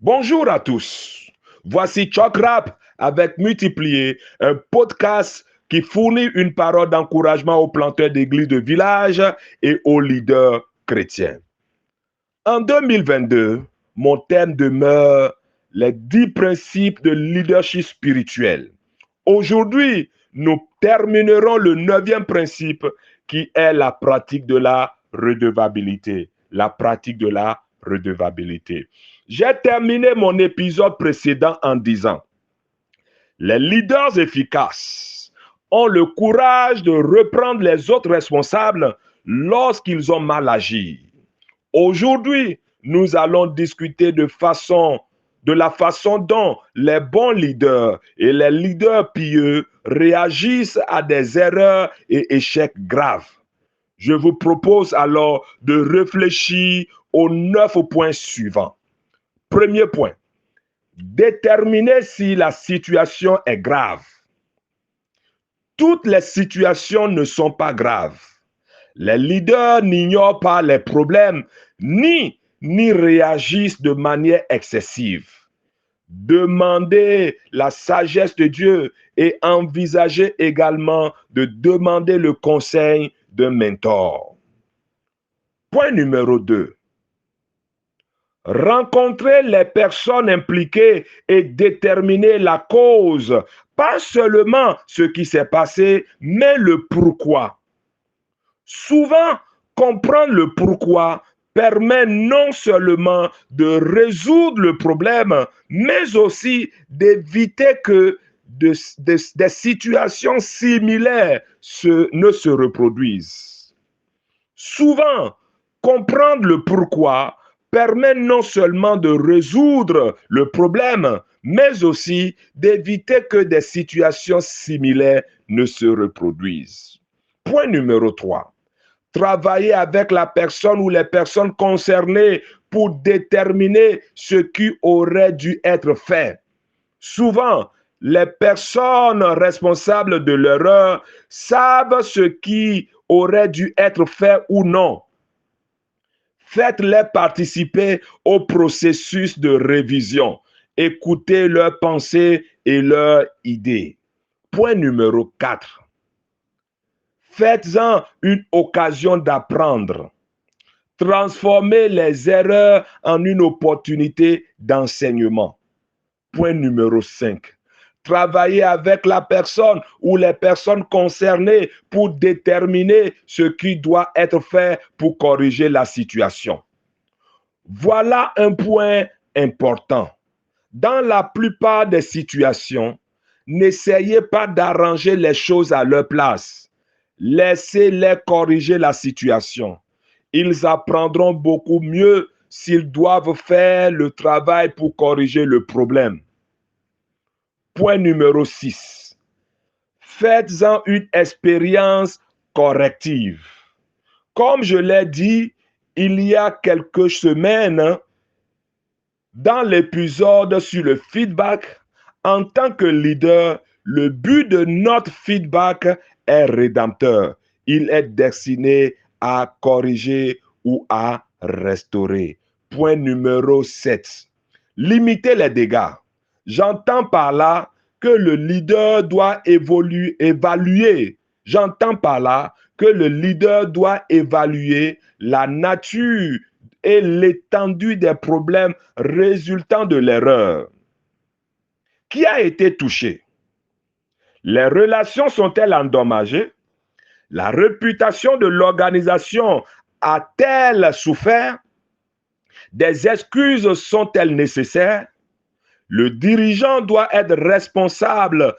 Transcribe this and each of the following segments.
Bonjour à tous. Voici Choc Rap avec Multiplier, un podcast qui fournit une parole d'encouragement aux planteurs d'églises de village et aux leaders chrétiens. En 2022, mon thème demeure les 10 principes de leadership spirituel. Aujourd'hui, nous terminerons le 9e principe qui est la pratique de la redevabilité. La pratique de la redevabilité. J'ai terminé mon épisode précédent en disant, les leaders efficaces ont le courage de reprendre les autres responsables lorsqu'ils ont mal agi. Aujourd'hui, nous allons discuter de la façon dont les bons leaders et les leaders pieux réagissent à des erreurs et échecs graves. Je vous propose alors de réfléchir aux 9 points suivants. Premier point, déterminer si la situation est grave. Toutes les situations ne sont pas graves. Les leaders n'ignorent pas les problèmes ni réagissent de manière excessive. Demandez la sagesse de Dieu et envisagez également de demander le conseil d'un mentor. Point numéro 2. Rencontrer les personnes impliquées et déterminer la cause, pas seulement ce qui s'est passé, mais le pourquoi. Souvent, comprendre le pourquoi permet non seulement de résoudre le problème, mais aussi d'éviter que des situations similaires ne se reproduisent. Souvent, comprendre le pourquoi permet non seulement de résoudre le problème, mais aussi d'éviter que des situations similaires ne se reproduisent. Point numéro 3. Travailler avec la personne ou les personnes concernées pour déterminer ce qui aurait dû être fait. Souvent, les personnes responsables de l'erreur savent ce qui aurait dû être fait ou non. Faites-les participer au processus de révision. Écoutez leurs pensées et leurs idées. Point numéro 4. Faites-en une occasion d'apprendre. Transformez les erreurs en une opportunité d'enseignement. Point numéro 5. Travaillez avec la personne ou les personnes concernées pour déterminer ce qui doit être fait pour corriger la situation. Voilà un point important. Dans la plupart des situations, n'essayez pas d'arranger les choses à leur place. Laissez-les corriger la situation. Ils apprendront beaucoup mieux s'ils doivent faire le travail pour corriger le problème. Point numéro 6. Faites-en une expérience corrective. Comme je l'ai dit il y a quelques semaines, dans l'épisode sur le feedback, en tant que leader, le but de notre feedback est rédempteur. Il est destiné à corriger ou à restaurer. Point numéro 7. Limiter les dégâts. J'entends par là que le leader doit évaluer. J'entends par là que le leader doit évaluer la nature et l'étendue des problèmes résultant de l'erreur. Qui a été touché? Les relations sont-elles endommagées? La réputation de l'organisation a-t-elle souffert? Des excuses sont-elles nécessaires? Le dirigeant doit être responsable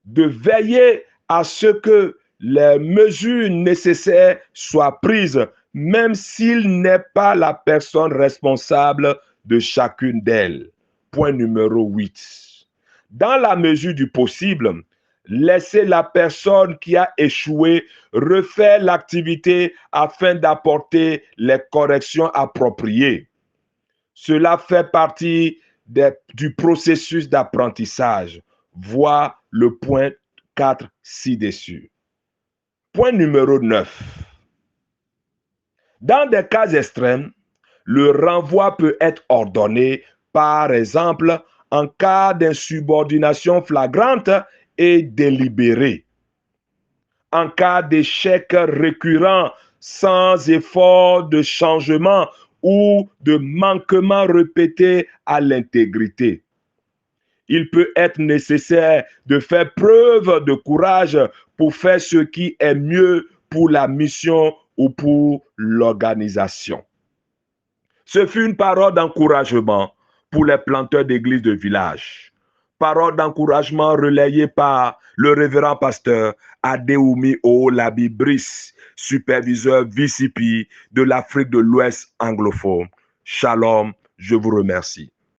de veiller à ce que les mesures nécessaires soient prises, même s'il n'est pas la personne responsable de chacune d'elles. Point numéro 8. Dans la mesure du possible, laissez la personne qui a échoué refaire l'activité afin d'apporter les corrections appropriées. Cela fait partie du processus d'apprentissage. Vois le point 4 ci-dessus. Point numéro 9. Dans des cas extrêmes, le renvoi peut être ordonné Par exemple, en cas d'insubordination flagrante et délibérée, en cas d'échec récurrent sans effort de changement ou de manquement répété à l'intégrité. Il peut être nécessaire de faire preuve de courage pour faire ce qui est mieux pour la mission ou pour l'organisation. Ce fut une parole d'encouragement pour les planteurs d'église de village. Parole d'encouragement relayée par le révérend pasteur Adéoumi Oolabi Brice, superviseur VCP de l'Afrique de l'Ouest anglophone. Shalom, je vous remercie.